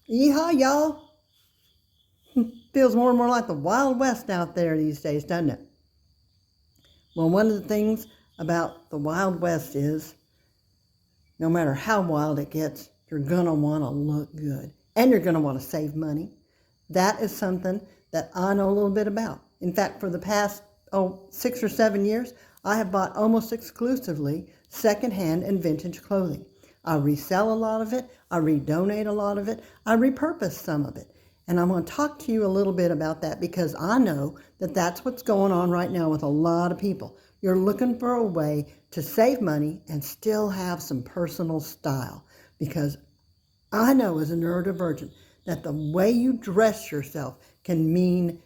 Yeehaw, y'all. Feels more and more like the Wild West out there these days, doesn't it? Well, one of the things about the Wild West is no matter how wild it gets, you're going to want to look good and you're going to want to save money. That is something that I know a little bit about. In fact, for the past 6 or 7 years, I have bought almost exclusively secondhand and vintage clothing. I resell a lot of it, I redonate a lot of it, I repurpose some of it. And I'm going to talk to you a little bit about that because I know that that's what's going on right now with a lot of people. You're looking for a way to save money and still have some personal style, because I know as a neurodivergent that the way you dress yourself can mean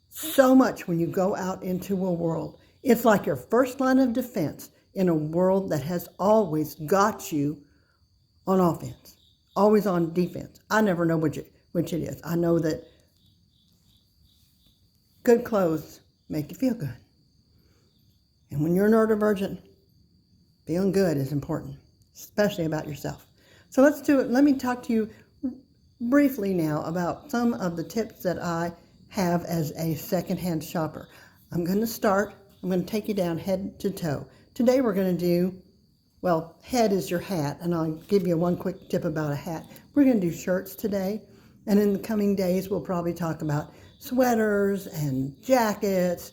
so much when you go out into a world. It's like your first line of defense in a world that has always got you on offense, always on defense. I never know which it is. I know that good clothes make you feel good. And when you're neurodivergent, feeling good is important, especially about yourself. So let's do it. Let me talk to you briefly now about some of the tips that I have as a secondhand shopper. I'm going to take you down head to toe. Today we're going to do, well, head is your hat, and I'll give you one quick tip about a hat. We're going to do shirts today, and in the coming days we'll probably talk about sweaters and jackets,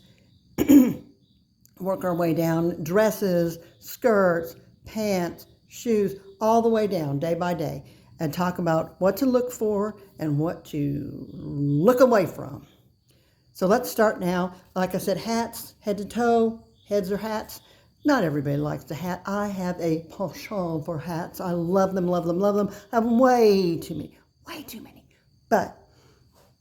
work our way down, dresses, skirts, pants, shoes, all the way down day by day, and talk about what to look for and what to look away from. So let's start now. Like I said, hats, head to toe, heads are hats. Not everybody likes the hat. I have a penchant for hats. I love them, love them, love them. I have way too many. But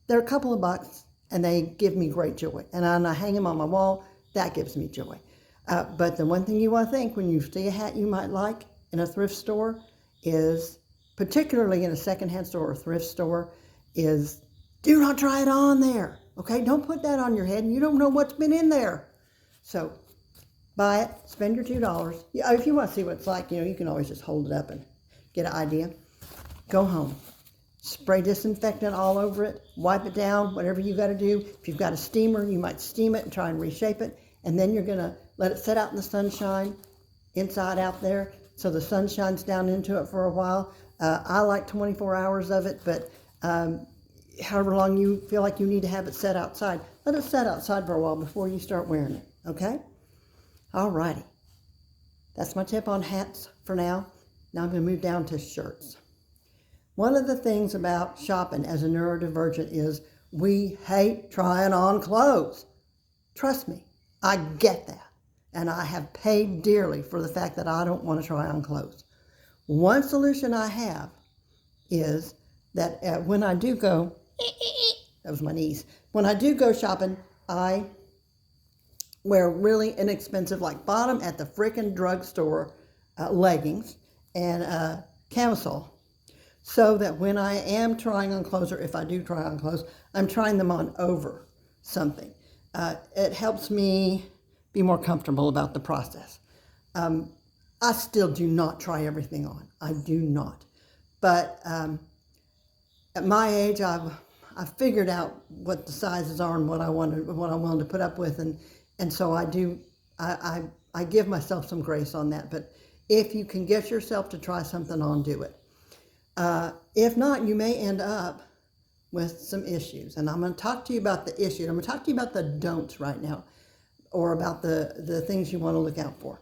they're a couple of bucks and they give me great joy. And I hang them on my wall. That gives me joy. But the one thing you want to think when you see a hat you might like in a thrift store is, particularly in a secondhand store or thrift store, is do not try it on there. Okay, don't put that on your head. You don't know what's been in there. So buy it, spend your $2. Yeah, if you want to see what it's like, you can always just hold it up and get an idea. Go home. Spray disinfectant all over it. Wipe it down, whatever you got to do. If you've got a steamer, you might steam it and try and reshape it. And then you're going to let it sit out in the sunshine, inside out there, so the sun shines down into it for a while. I like 24 hours of it, but however long you feel like you need to have it set outside, let it set outside for a while before you start wearing it, okay? Alrighty. That's my tip on hats for now. Now I'm going to move down to shirts. One of the things about shopping as a neurodivergent is we hate trying on clothes. Trust me, I get that. And I have paid dearly for the fact that I don't want to try on clothes. One solution I have is that when I do go, that was my niece. When I do go shopping, I wear really inexpensive, like bottom at the frickin' drugstore leggings and camisole, so that when I am trying on clothes, or if I do try on clothes, I'm trying them on over something. It helps me be more comfortable about the process. I still do not try everything on. I do not. But at my age, I've figured out what the sizes are and what I'm willing to put up with, and so I do. I give myself some grace on that. But if you can get yourself to try something on, do it. If not, you may end up with some issues, and I'm going to talk to you about the issues. I'm going to talk to you about the don'ts right now, or about the things you want to look out for.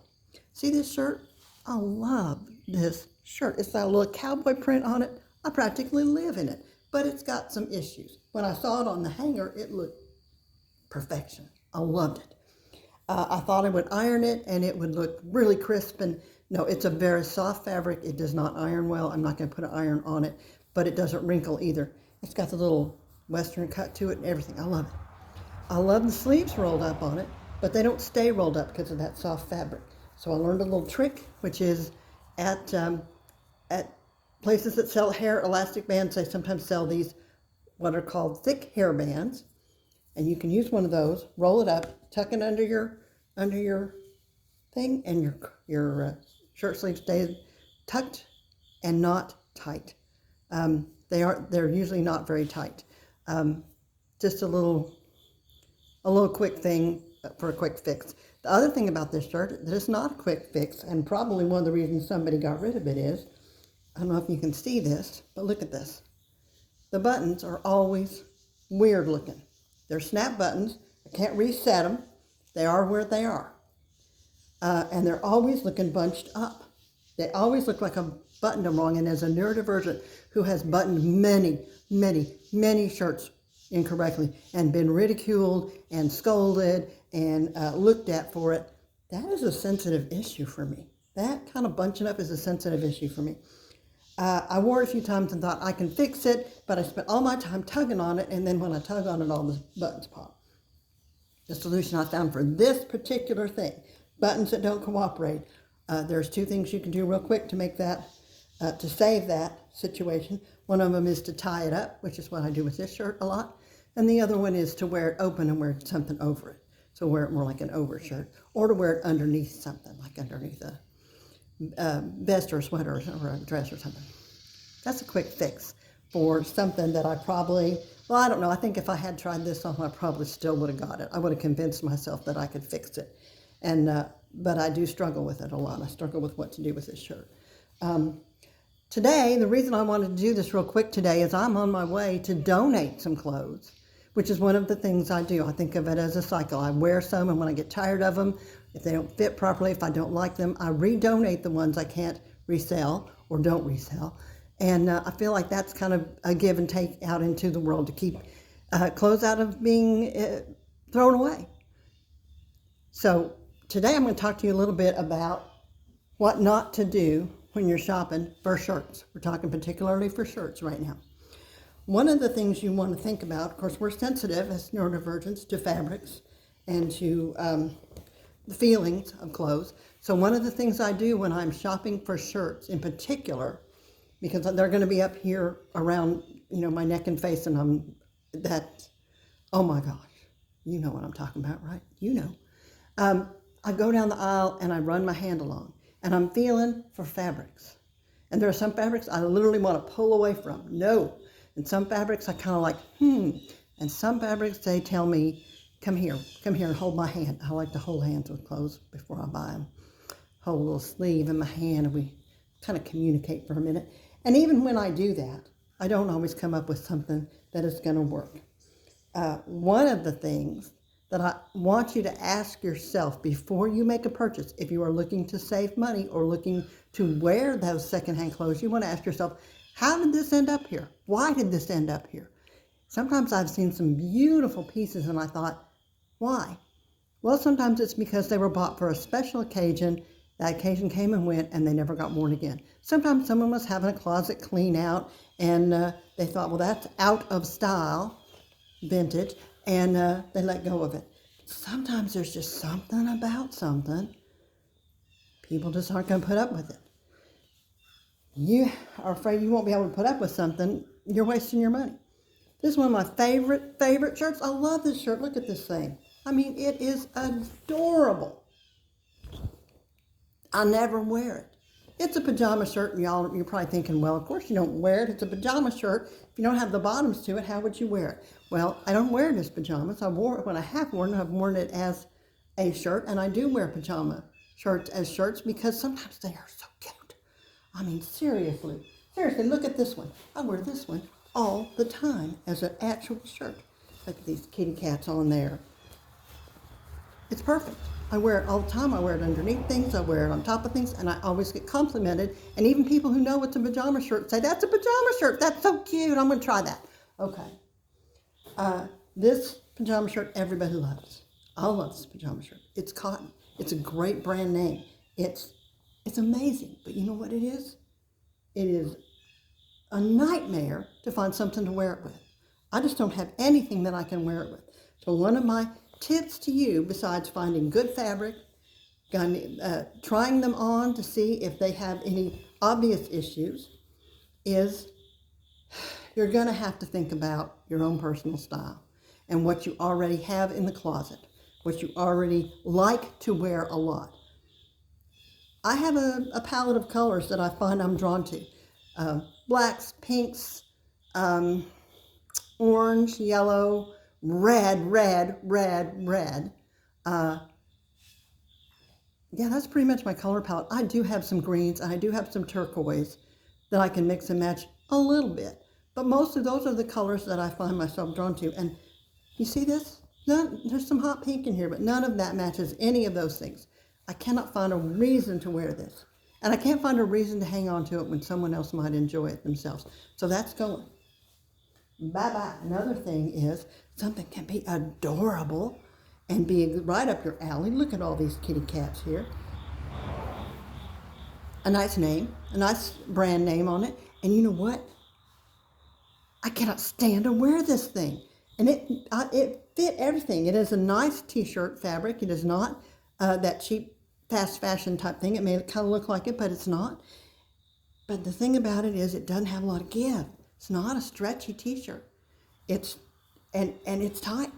See this shirt? I love this shirt. It's got a little cowboy print on it. I practically live in it, but it's got some issues. When I saw it on the hanger, it looked perfection. I loved it. I thought I would iron it and it would look really crisp, and no, it's a very soft fabric. It does not iron well. I'm not going to put an iron on it, but it doesn't wrinkle either. It's got the little western cut to it and everything. I love it. I love the sleeves rolled up on it, but they don't stay rolled up because of that soft fabric. So I learned a little trick, which is at places that sell hair elastic bands, they sometimes sell these, what are called thick hair bands, and you can use one of those, roll it up, tuck it under your thing, and your shirt sleeve stays tucked and not tight. They're usually not very tight. Just a little quick thing for a quick fix. The other thing about this shirt that it's not a quick fix, and probably one of the reasons somebody got rid of it is, I don't know if you can see this, but look at this. The buttons are always weird looking. They're snap buttons. I can't reset them. They are where they are. And they're always looking bunched up. They always look like a buttoned them wrong. And as a neurodivergent who has buttoned many shirts incorrectly and been ridiculed and scolded and looked at for it, that is a sensitive issue for me. That kind of bunching up is a sensitive issue for me. I wore it a few times and thought I can fix it, but I spent all my time tugging on it, and then when I tug on it, all the buttons pop. The solution I found for this particular thing, buttons that don't cooperate, there's two things you can do real quick to make that, to save that situation. One of them is to tie it up, which is what I do with this shirt a lot, and the other one is to wear it open and wear something over it. So wear it more like an overshirt, or to wear it underneath something, like underneath a vest or a sweater or a dress or something. That's a quick fix for something that I probably, well, I don't know. I think if I had tried this on, I probably still would have got it. I would have convinced myself that I could fix it. And but I do struggle with it a lot. I struggle with what to do with this shirt. Today, the reason I wanted to do this real quick today is I'm on my way to donate some clothes, which is one of the things I do. I think of it as a cycle. I wear some, and when I get tired of them, if they don't fit properly, if I don't like them, I redonate the ones I can't resell or don't resell. And I feel like that's kind of a give and take out into the world to keep clothes out of being thrown away. So today I'm going to talk to you a little bit about what not to do when you're shopping for shirts. We're talking particularly for shirts right now. One of the things you want to think about, of course, we're sensitive as neurodivergents to fabrics and to the feelings of clothes. So one of the things I do when I'm shopping for shirts in particular, because they're going to be up here around, my neck and face, and oh my gosh, you know what I'm talking about, right? I go down the aisle and I run my hand along, and I'm feeling for fabrics. And there are some fabrics I literally want to pull away from. No. And some fabrics I kind of like, And some fabrics, they tell me, come here and hold my hand. I like to hold hands with clothes before I buy them. Hold a little sleeve in my hand, and we kind of communicate for a minute. And even when I do that, I don't always come up with something that is going to work. One of the things that I want you to ask yourself before you make a purchase, if you are looking to save money or looking to wear those secondhand clothes, you want to ask yourself, how did this end up here? Why did this end up here? Sometimes I've seen some beautiful pieces and I thought, why? Well, sometimes it's because they were bought for a special occasion. That occasion came and went, and they never got worn again. Sometimes someone was having a closet clean out, and they thought, well, that's out of style, vintage, and they let go of it. Sometimes there's just something about something. People just aren't going to put up with it. You are afraid you won't be able to put up with something, you're wasting your money. This is one of my favorite shirts. I love this shirt. Look at this thing. I mean, it is adorable. I never wear it. It's a pajama shirt, and you're probably thinking, well, of course you don't wear it. It's a pajama shirt. If you don't have the bottoms to it, how would you wear it? Well, I don't wear it as pajamas. I wore it when I have worn it. I've worn it as a shirt, and I do wear pajama shirts as shirts because sometimes they are so cute. I mean, seriously, look at this one. I wear this one all the time as an actual shirt. Look at these kitty cats on there. It's perfect. I wear it all the time. I wear it underneath things. I wear it on top of things, and I always get complimented. And even people who know it's a pajama shirt say, that's a pajama shirt. That's so cute. I'm going to try that. Okay. This pajama shirt, everybody loves. I love this pajama shirt. It's cotton. It's a great brand name. It's amazing. But you know what it is? It is a nightmare to find something to wear it with. I just don't have anything that I can wear it with. So one of my tips to you, besides finding good fabric, trying them on to see if they have any obvious issues, is you're going to have to think about your own personal style and what you already have in the closet, what you already like to wear a lot. I have a palette of colors that I find I'm drawn to. Blacks, pinks, orange, yellow, red. Yeah, that's pretty much my color palette. I do have some greens, and I do have some turquoise that I can mix and match a little bit. But most of those are the colors that I find myself drawn to. And you see this? There's some hot pink in here, but none of that matches any of those things. I cannot find a reason to wear this. And I can't find a reason to hang on to it when someone else might enjoy it themselves. So that's going. Bye-bye. Another thing is something can be adorable and be right up your alley. Look at all these kitty cats here. A nice name, a nice brand name on it. And you know what? I cannot stand to wear this thing. And it fit everything. It is a nice t-shirt fabric. It is not that cheap fast fashion type thing. It may kind of look like it, but it's not. But the thing about it is it doesn't have a lot of give. It's not a stretchy t-shirt. It's tight.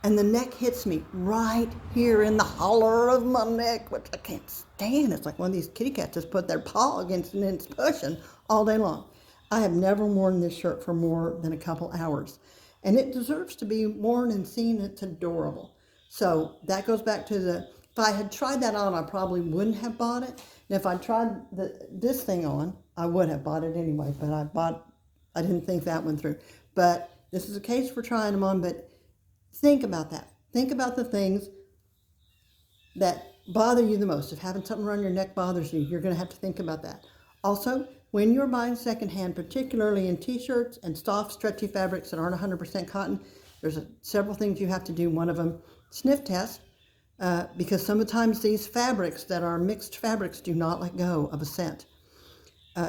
And the neck hits me right here in the hollow of my neck, which I can't stand. It's like one of these kitty cats just put their paw against it and it's pushing all day long. I have never worn this shirt for more than a couple hours. And it deserves to be worn and seen. It's adorable. So that goes back to if I had tried that on, I probably wouldn't have bought it. And if I tried this thing on, I would have bought it anyway. But I didn't think that one through. But this is a case for trying them on, but think about that. Think about the things that bother you the most. If having something around your neck bothers you, you're going to have to think about that. Also, when you're buying secondhand, particularly in t-shirts and soft, stretchy fabrics that aren't 100% cotton, there's several things you have to do. One of them, sniff test, because sometimes these fabrics that are mixed fabrics do not let go of a scent.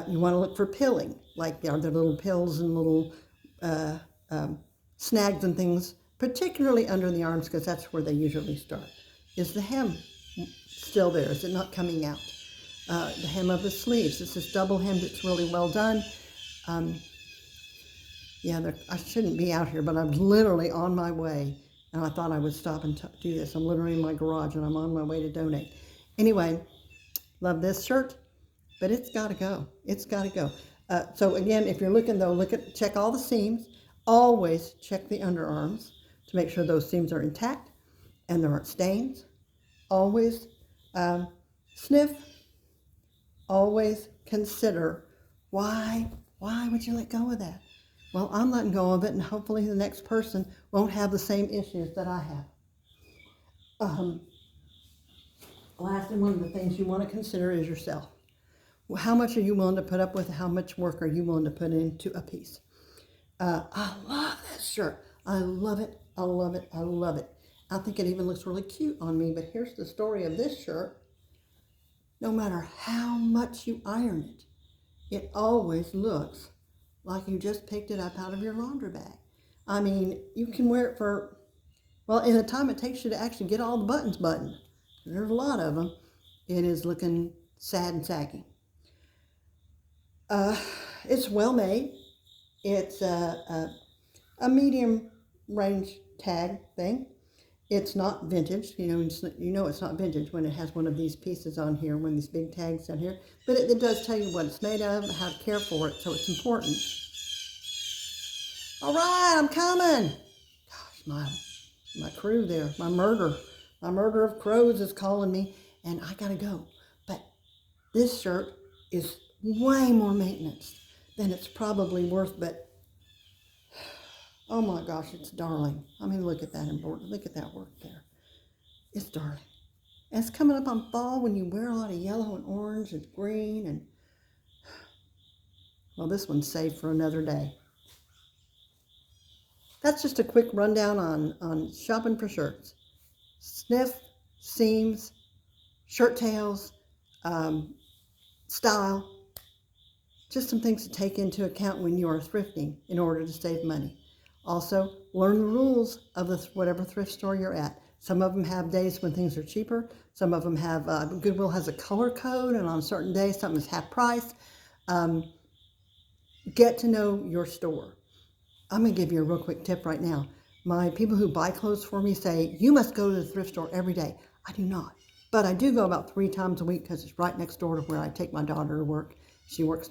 You want to look for pilling, like there are the little pills and little snags and things, particularly under the arms, because that's where they usually start. Is the hem still there? Is it not coming out? The hem of the sleeves. This is double hemmed. It's really well done. Yeah, I shouldn't be out here, but I'm literally on my way, and I thought I would stop and do this. I'm literally in my garage, and I'm on my way to donate. Anyway, love this shirt, but it's got to go. It's got to go. So again, if you're looking though, check all the seams. Always check the underarms to make sure those seams are intact and there aren't stains. Always sniff. Always consider why would you let go of that? Well, I'm letting go of it, and hopefully the next person won't have the same issues that I have. Lastly, one of the things you want to consider is yourself. How much are you willing to put up with? How much work are you willing to put into a piece? I love this shirt. I love it. I love it. I love it. I think it even looks really cute on me, but here's the story of this shirt. No matter how much you iron it, it always looks like you just picked it up out of your laundry bag. I mean, you can wear it in the time it takes you to actually get all the buttons buttoned. There's a lot of them. It is looking sad and saggy. It's well made. It's a medium range tag thing. It's not vintage. You know it's not vintage when it has one of these pieces on here, one of these big tags on here. But it does tell you what it's made of, how to care for it, so it's important. All right, I'm coming. Gosh, my crew there, my murder of crows is calling me, and I gotta go. But this shirt is way more maintenance than it's probably worth, but oh my gosh, it's darling. I mean, look at that embroidery. Look at that work there. It's darling. And it's coming up on fall when you wear a lot of yellow and orange and green. And well, this one's saved for another day. That's just a quick rundown on shopping for shirts. Sniff, seams, shirt tails, style. Just some things to take into account when you are thrifting in order to save money. Also, learn the rules of whatever thrift store you're at. Some of them have days when things are cheaper. Some of them have, Goodwill has a color code, and on a certain day, something is half price. Get to know your store. I'm going to give you a real quick tip right now. My people who buy clothes for me say, you must go to the thrift store every day. I do not. But I do go about 3 times a week because it's right next door to where I take my daughter to work. She works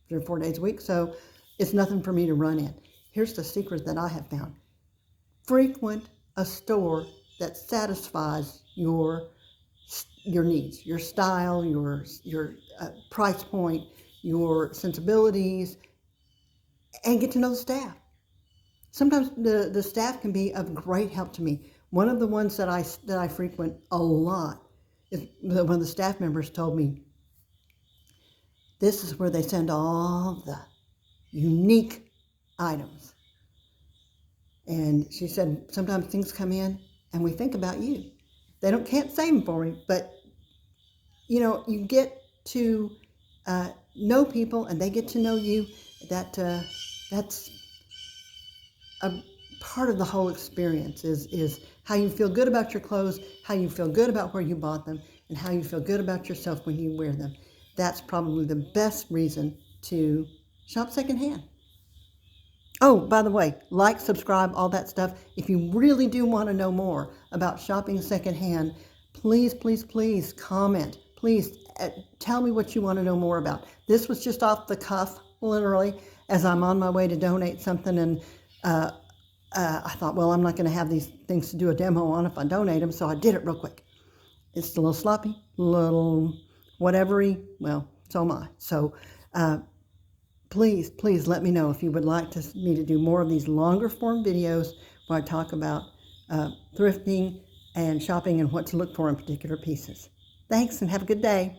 3 or 4 days a week, so it's nothing for me to run in. Here's the secret that I have found. Frequent a store that satisfies your needs, your style, your price point, your sensibilities, and get to know the staff. Sometimes the staff can be of great help to me. One of the ones that I frequent a lot is one of the staff members told me, this is where they send all the unique items. And she said, sometimes things come in and we think about you. They can't save them for me, but you know, you get to know people and they get to know you. That's a part of the whole experience is how you feel good about your clothes, how you feel good about where you bought them, and how you feel good about yourself when you wear them. That's probably the best reason to shop secondhand. Oh, by the way, like, subscribe, all that stuff. If you really do want to know more about shopping secondhand, please, please, please comment. Please tell me what you want to know more about. This was just off the cuff, literally, as I'm on my way to donate something, and I thought, well, I'm not going to have these things to do a demo on if I donate them, so I did it real quick. It's a little sloppy, a little whatever-y. Well, so am I. So please, please let me know if you would like me to do more of these longer form videos where I talk about thrifting and shopping and what to look for in particular pieces. Thanks, and have a good day.